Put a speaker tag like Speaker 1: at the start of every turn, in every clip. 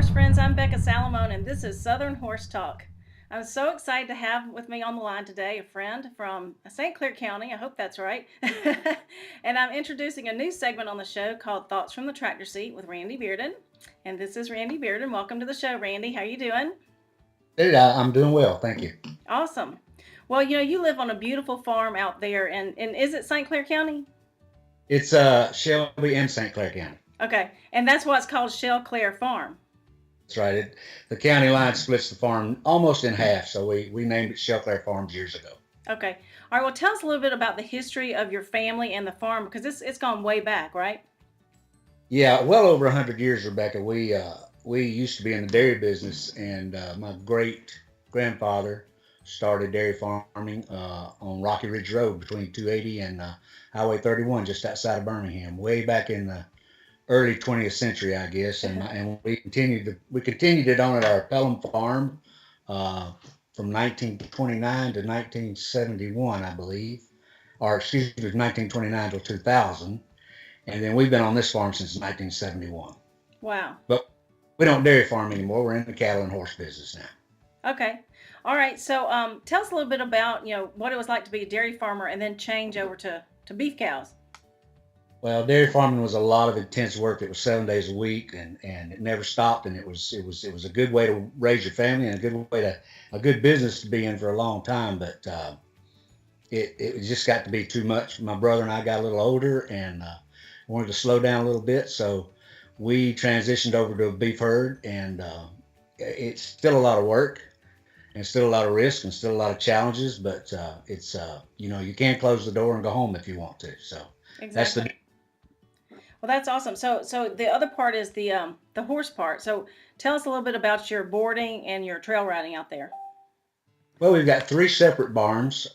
Speaker 1: horse friends. I'm Becca Salamone, and this is Southern Horse Talk. I'm so excited to have with me on the line today a friend from St. Clair County. I hope that's right. And I'm introducing a new segment on the show called Thoughts from the Tractor Seat with Randy Bearden. And this is Randy Bearden. Welcome to the show, Randy. How you doing?
Speaker 2: Dude, I'm doing well, thank you.
Speaker 1: Awesome. Well, you live on a beautiful farm out there, and is it St. Clair County?
Speaker 2: It's Shelby and St. Clair County.
Speaker 1: Okay, and that's why it's called Shel Clair Farm.
Speaker 2: That's right. The county line splits the farm almost in half, so we named it Shell Clair Farms years ago.
Speaker 1: Okay. All right. Well, tell us a little bit about the history of your family and the farm because it's gone way back, right?
Speaker 2: Yeah, well over 100 years, Rebecca. We used to be in the dairy business, and my great grandfather started dairy farming on Rocky Ridge Road between 280 and Highway 31, just outside of Birmingham, way back in the early 20th century, I guess, and we continued it on at our Pelham farm uh, from 1929 to 1971, I believe, or excuse me, 1929 till 2000, and then we've been on this farm since 1971.
Speaker 1: Wow.
Speaker 2: But we don't dairy farm anymore. We're in the cattle and horse business now.
Speaker 1: Okay. All right. So, tell us a little bit about what it was like to be a dairy farmer and then change over to beef cows.
Speaker 2: Well, dairy farming was a lot of intense work. It was 7 days a week, and it never stopped. And it was a good way to raise your family and a good business to be in for a long time. But it just got to be too much. My brother and I got a little older and wanted to slow down a little bit, so we transitioned over to a beef herd. And it's still a lot of work and still a lot of risk and still a lot of challenges. But it's you can't close the door and go home if you want to. So that's the
Speaker 1: Exactly. Well, that's awesome. So the other part is the horse part. So, tell us a little bit about your boarding and your trail riding out there.
Speaker 2: Well, we've got three separate barns,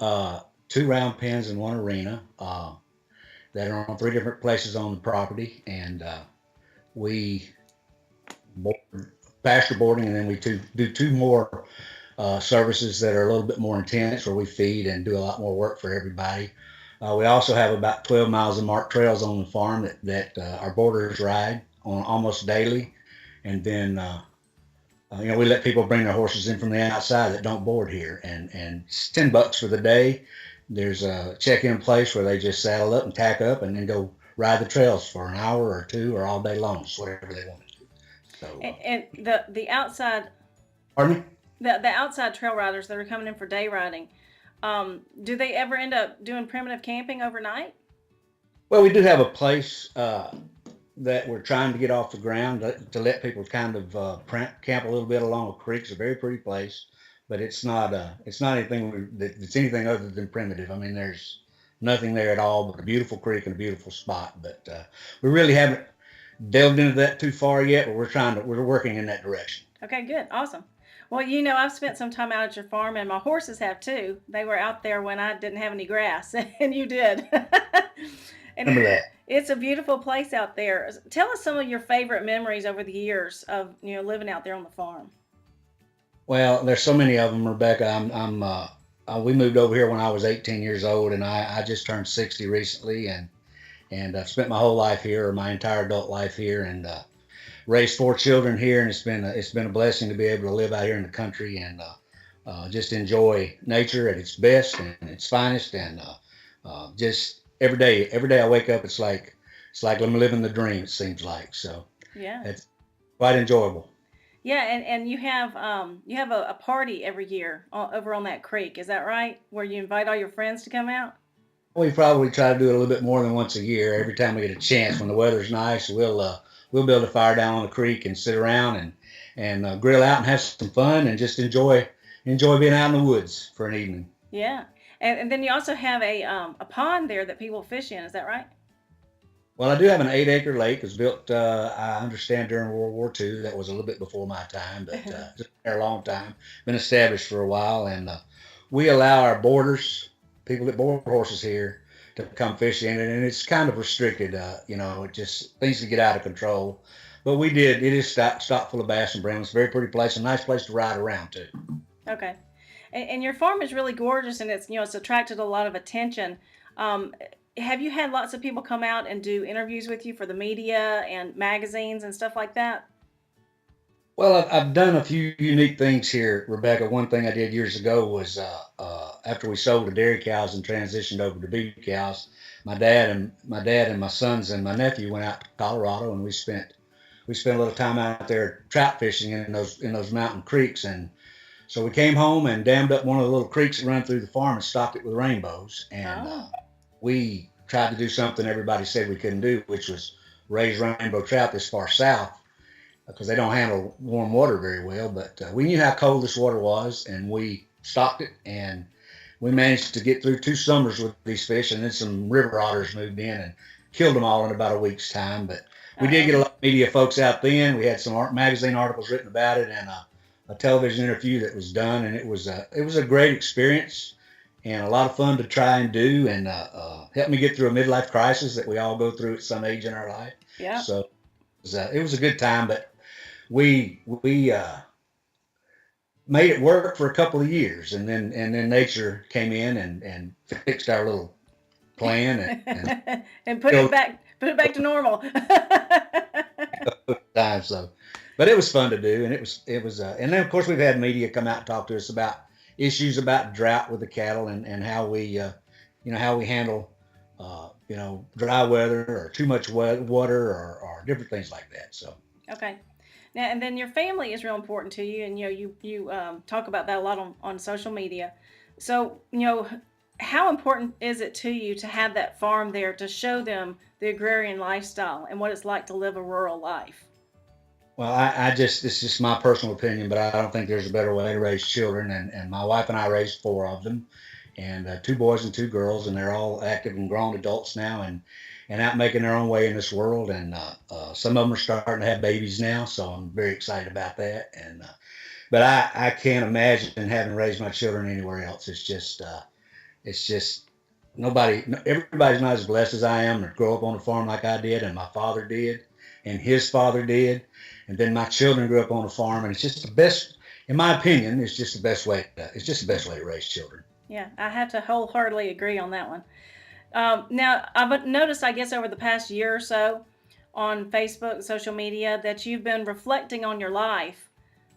Speaker 2: two round pens and one arena that are on three different places on the property, and we board, pasture boarding, and then do two more services that are a little bit more intense, where we feed and do a lot more work for everybody. We also have about 12 miles of marked trails on the farm that our boarders ride on almost daily, and then we let people bring their horses in from the outside that don't board here, and it's $10 for the day. There's a check-in place where they just saddle up and tack up, and then go ride the trails for an hour or two or all day long, just whatever they want to do. So,
Speaker 1: And the outside
Speaker 2: pardon me.
Speaker 1: the outside trail riders that are coming in for day riding, do they ever end up doing primitive camping overnight?
Speaker 2: Well, we do have a place that we're trying to get off the ground to let people kind of camp a little bit along a creek. It's a very pretty place, but it's not anything that's anything other than primitive. I mean, there's nothing there at all but a beautiful creek and a beautiful spot. But we really haven't delved into that too far yet. But we're working in that direction.
Speaker 1: Okay, good, awesome. Well, I've spent some time out at your farm, and my horses have too. They were out there when I didn't have any grass, and you did. And
Speaker 2: Remember that.
Speaker 1: it's a beautiful place out there. Tell us some of your favorite memories over the years of living out there on the farm.
Speaker 2: Well, there's so many of them, Rebecca. We moved over here when I was 18 years old, and I just turned 60 recently, and I've spent my whole life here, or my entire adult life here, and raised four children here, and it's been a blessing to be able to live out here in the country and just enjoy nature at its best and its finest, and just every day I wake up, it's like I'm living the dream. It seems like so.
Speaker 1: Yeah.
Speaker 2: It's quite enjoyable.
Speaker 1: Yeah, and you have a party every year over on that creek. Is that right? Where you invite all your friends to come out?
Speaker 2: We probably try to do it a little bit more than once a year. Every time we get a chance, when the weather's nice, we'll build a fire down on the creek and sit around and grill out and have some fun and just enjoy being out in the woods for an evening.
Speaker 1: Yeah. And then you also have a pond there that people fish in. Is that right?
Speaker 2: Well, I do have an 8 acre lake. It was built, I understand, during World War II. That was a little bit before my time, but just been there a long time. Been established for a while, and we allow our boarders, people that board horses here, to come fish in it, and it's kind of restricted. It just things to get out of control. But we did. It is stocked full of bass and brim. It's a very pretty place, a nice place to ride around too.
Speaker 1: Okay. And your farm is really gorgeous, and it's attracted a lot of attention. Um, have you had lots of people come out and do interviews with you for the media and magazines and stuff like that?
Speaker 2: Well, I've done a few unique things here, Rebecca. One thing I did years ago was after we sold the dairy cows and transitioned over to beef cows, my dad and my sons and my nephew went out to Colorado, and we spent a little time out there trout fishing in those mountain creeks. And so we came home and dammed up one of the little creeks that run through the farm and stocked it with rainbows. And
Speaker 1: Oh,
Speaker 2: we tried to do something everybody said we couldn't do, which was raise rainbow trout this far south because they don't handle warm water very well. But we knew how cold this water was, and we stocked it, and we managed to get through 2 summers with these fish. And then some river otters moved in and killed them all in about a week's time. But we did
Speaker 1: uh-oh.
Speaker 2: get a lot of media folks out then. We had some magazine articles written about it, and a television interview that was done, and it was a great experience and a lot of fun to try and do, and helped me get through a midlife crisis that we all go through at some age in our life.
Speaker 1: Yeah.
Speaker 2: So it was a good time, but we made it work for a couple of years, and then nature came in and fixed our little plan and
Speaker 1: And put it
Speaker 2: killed
Speaker 1: back, put it back to normal.
Speaker 2: time. So, but it was fun to do, and and then of course we've had media come out and talk to us about issues about drought with the cattle and how we handle dry weather or too much water or different things like that. So.
Speaker 1: Okay. Now, and then your family is real important to you, and you talk about that a lot on social media. So, how important is it to you to have that farm there to show them the agrarian lifestyle and what it's like to live a rural life?
Speaker 2: Well, it's just my personal opinion, but I don't think there's a better way to raise children. And my wife and I raised 4 of them, and 2 boys and 2 girls, and they're all active and grown adults now, and out making their own way in this world. And some of them are starting to have babies now, so I'm very excited about that. And but I can't imagine having raised my children anywhere else. It's just everybody's not as blessed as I am to grow up on a farm like I did, and my father did, and his father did, and then my children grew up on a farm, and it's just the best, in my opinion, it's just the best way to raise children.
Speaker 1: Yeah, I have to wholeheartedly agree on that one. Now, I've noticed, I guess, over the past year or so on Facebook, social media, that you've been reflecting on your life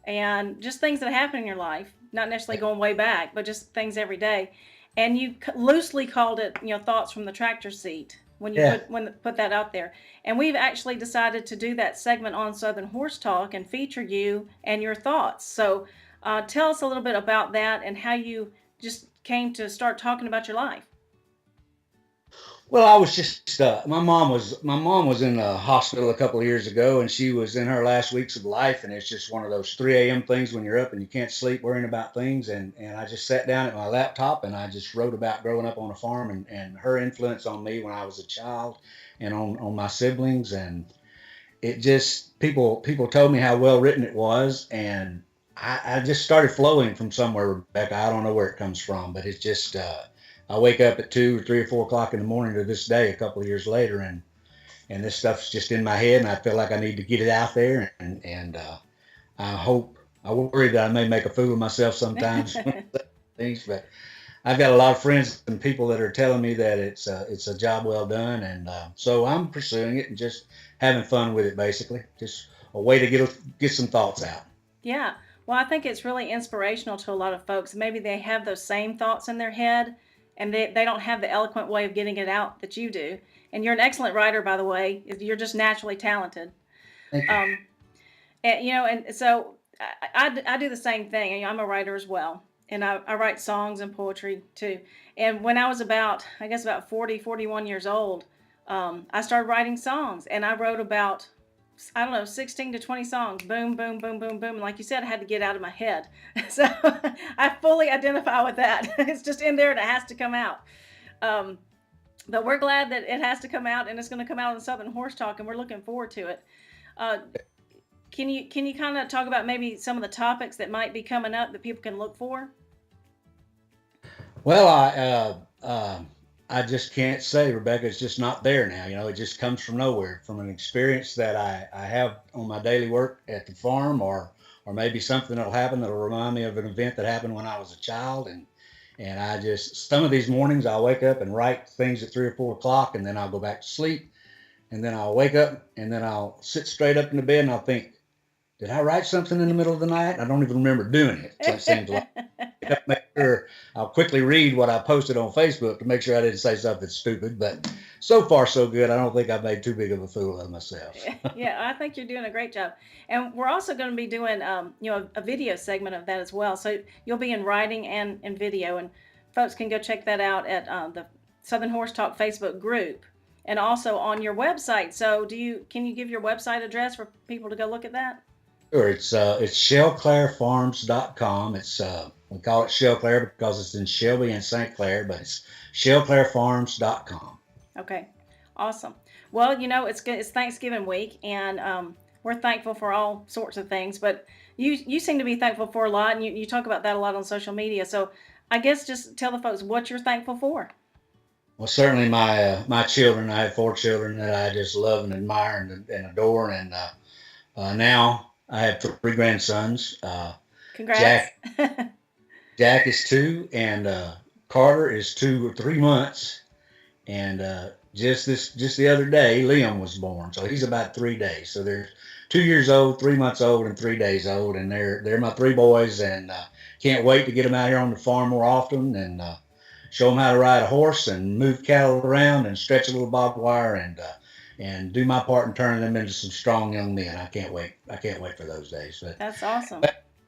Speaker 1: and just things that happen in your life, not necessarily going way back, but just things every day. And you loosely called it, thoughts from the tractor seat when you
Speaker 2: Yeah.
Speaker 1: put that out there. And we've actually decided to do that segment on Southern Horse Talk and feature you and your thoughts. So, tell us a little bit about that and how you just came to start talking about your life.
Speaker 2: Well, I was just my mom was in the hospital a couple of years ago, and she was in her last weeks of life, and it's just one of those 3 a.m. things when you're up and you can't sleep worrying about things. And I just sat down at my laptop and I just wrote about growing up on a farm and her influence on me when I was a child and on my siblings. And it just people told me how well written it was, and I just started flowing from somewhere, Rebecca. I don't know where it comes from, but it's just I wake up at 2 or 3 or 4 o'clock in the morning to this day, a couple of years later, and this stuff's just in my head, and I feel like I need to get it out there, and I worry that I may make a fool of myself sometimes when I say things, but I've got a lot of friends and people that are telling me that it's a job well done, and so I'm pursuing it and just having fun with it, basically, just a way to get some thoughts out.
Speaker 1: Yeah. Well, I think it's really inspirational to a lot of folks. Maybe they have those same thoughts in their head and they don't have the eloquent way of getting it out that you do. And you're an excellent writer, by the way. You're just naturally talented.
Speaker 2: Thank you.
Speaker 1: Um, and so I do the same thing. I'm a writer as well. And I write songs and poetry too. And when I was I guess about 40, 41 years old, I started writing songs. And I wrote about, I don't know, 16 to 20 songs. Boom, boom, boom, boom, boom. And like you said, I had to get out of my head. So I fully identify with that. It's just in there and it has to come out. Um, but we're glad that it has to come out and it's going to come out in Southern Horse Talk and we're looking forward to it. Uh, can you kind of talk about maybe some of the topics that might be coming up that people can look for?
Speaker 2: Well, I just can't say, Rebecca. It's just not there now. It just comes from nowhere, from an experience that I have on my daily work at the farm, or maybe something that'll happen that'll remind me of an event that happened when I was a child. And I just some of these mornings I'll wake up and write things at 3 or 4 o'clock, and then I'll go back to sleep, and then I'll wake up, and then I'll sit straight up in the bed, and I'll think, did I write something in the middle of the night? I don't even remember doing it. So it seems like I have to make sure I'll quickly read what I posted on Facebook to make sure I didn't say something stupid. But so far, so good. I don't think I made too big of a fool of myself.
Speaker 1: Yeah, I think you're doing a great job. And we're also going to be doing, a video segment of that as well. So you'll be in writing and in video, and folks can go check that out at the Southern Horse Talk Facebook group, and also on your website. So can you give your website address for people to go look at that?
Speaker 2: Sure, it's shelclairfarms.com. It's we call it Shel Clair because it's in Shelby and St. Clair, but it's shelclairfarms.com.
Speaker 1: Okay, awesome. Well, it's good. It's Thanksgiving week, and we're thankful for all sorts of things. But you seem to be thankful for a lot, and you talk about that a lot on social media. So I guess just tell the folks what you're thankful for.
Speaker 2: Well, certainly my children. I have 4 children that I just love and admire and adore, and now I have 3 grandsons.
Speaker 1: Congrats.
Speaker 2: Jack Jack is 2, and Carter is 2 or 3 months. And just the other day, Liam was born, so he's about 3 days. So they're 2 years old, 3 months old, and 3 days old, and they're my 3 boys, and can't wait to get them out here on the farm more often and show them how to ride a horse and move cattle around and stretch a little barbed wire and do my part in turning them into some strong young men. I can't wait. I can't wait for those days. But
Speaker 1: That's awesome.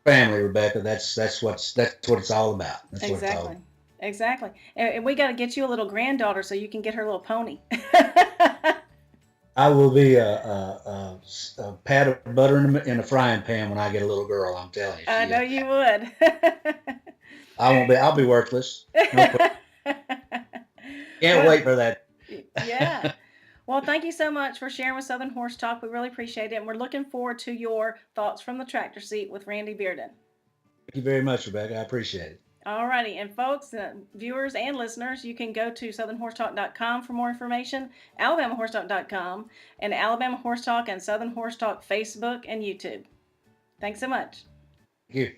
Speaker 2: family, Rebecca, that's what it's all about. That's what it's all
Speaker 1: Exactly.
Speaker 2: about.
Speaker 1: Exactly. And we got to get you a little granddaughter so you can get her little pony.
Speaker 2: I will be a pat of butter in a frying pan when I get a little girl. I'm telling you,
Speaker 1: I know you would.
Speaker 2: I won't be. I'll be worthless. No, can't
Speaker 1: Well,
Speaker 2: wait for that.
Speaker 1: yeah. Well, thank you so much for sharing with Southern Horse Talk. We really appreciate it. And we're looking forward to your thoughts from the tractor seat with Randy Bearden.
Speaker 2: Thank you very much, Rebecca. I appreciate it.
Speaker 1: Alrighty, and folks, viewers and listeners, you can go to southernhorsetalk.com for more information, alabamahorsetalk.com, and Alabama Horse Talk and Southern Horse Talk Facebook and YouTube. Thank so much.
Speaker 2: Thank you.